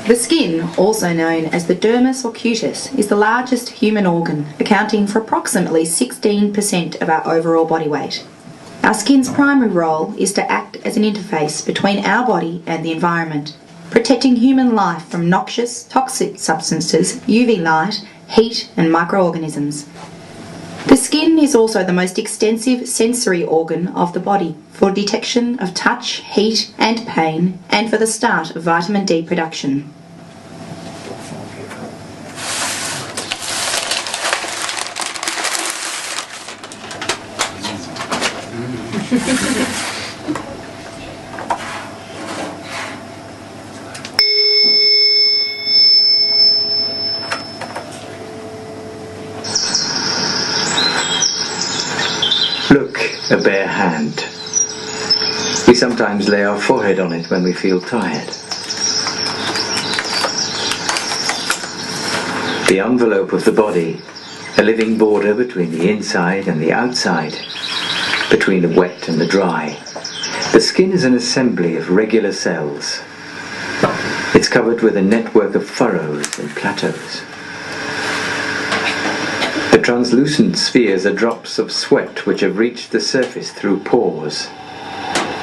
The skin, also known as the dermis or cutis, is the largest human organ, accounting for approximately 16% of our overall body weight. Our skin's primary role is to act as an interface between our body and the environment, protecting human life from noxious, toxic substances, UV light, heat and microorganisms. The skin is also the most extensive sensory organ of the body for detection of touch, heat and pain, and for the start of vitamin D production. Look, a bare hand. We sometimes lay our forehead on it when we feel tired. The envelope of the body, a living border between the inside and the outside, between the wet and the dry. The skin is an assembly of regular cells. It's covered with a network of furrows and plateaus. The translucent spheres are drops of sweat which have reached the surface through pores.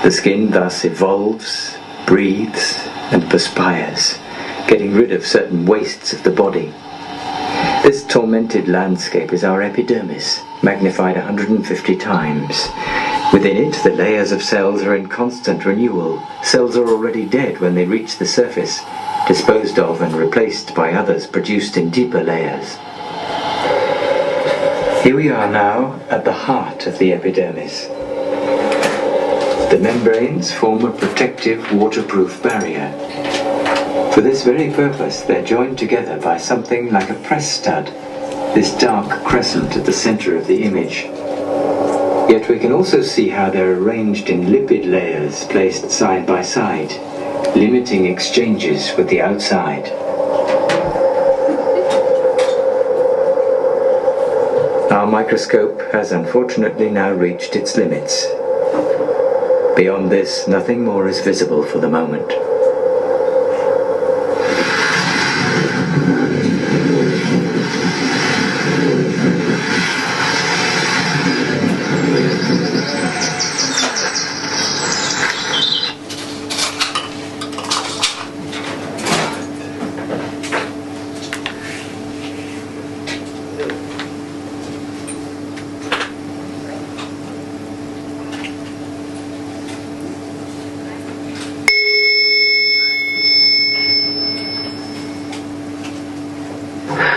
The skin thus evolves, breathes, and perspires, getting rid of certain wastes of the body. This tormented landscape is our epidermis, magnified 150 times. Within it, the layers of cells are in constant renewal. Cells are already dead when they reach the surface, disposed of and replaced by others produced in deeper layers. Here we are now at the heart of the epidermis. The membranes form a protective, waterproof barrier. For this very purpose, they're joined together by something like a press stud, this dark crescent at the center of the image. Yet we can also see how they're arranged in lipid layers placed side by side, limiting exchanges with the outside. Our microscope has unfortunately now reached its limits. Beyond this, nothing more is visible for the moment.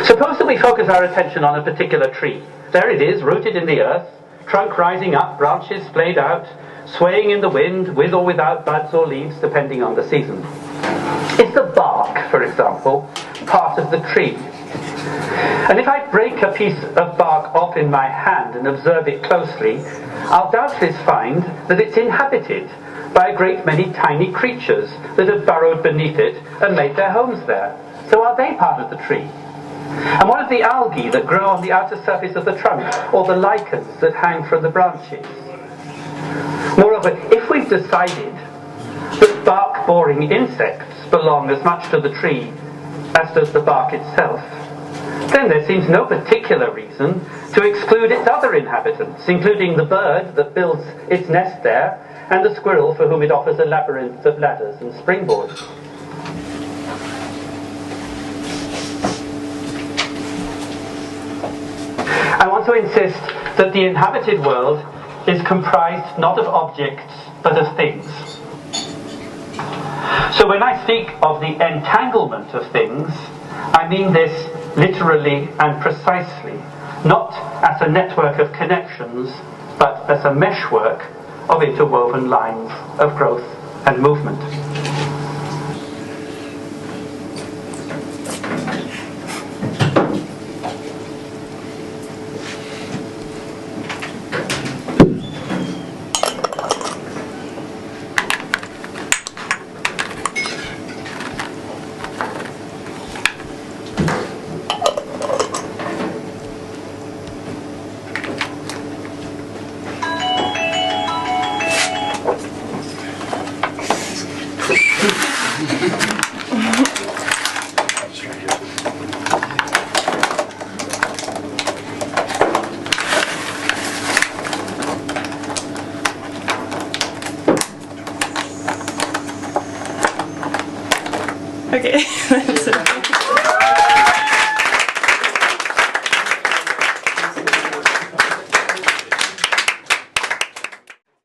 Suppose that we focus our attention on a particular tree. There it is, rooted in the earth, trunk rising up, branches splayed out, swaying in the wind, with or without buds or leaves, depending on the season. Is the bark, for example, part of the tree? And if I break a piece of bark off in my hand and observe it closely, I'll doubtless find that it's inhabited by a great many tiny creatures that have burrowed beneath it and made their homes there. So are they part of the tree? And what of the algae that grow on the outer surface of the trunk, or the lichens that hang from the branches? Moreover, if we've decided that bark-boring insects belong as much to the tree as does the bark itself, then there seems no particular reason to exclude its other inhabitants, including the bird that builds its nest there, and the squirrel for whom it offers a labyrinth of ladders and springboards. I want to insist that the inhabited world is comprised not of objects, but of things. So when I speak of the entanglement of things, I mean this literally and precisely, not as a network of connections, but as a meshwork of interwoven lines of growth and movement. Okay, that's it.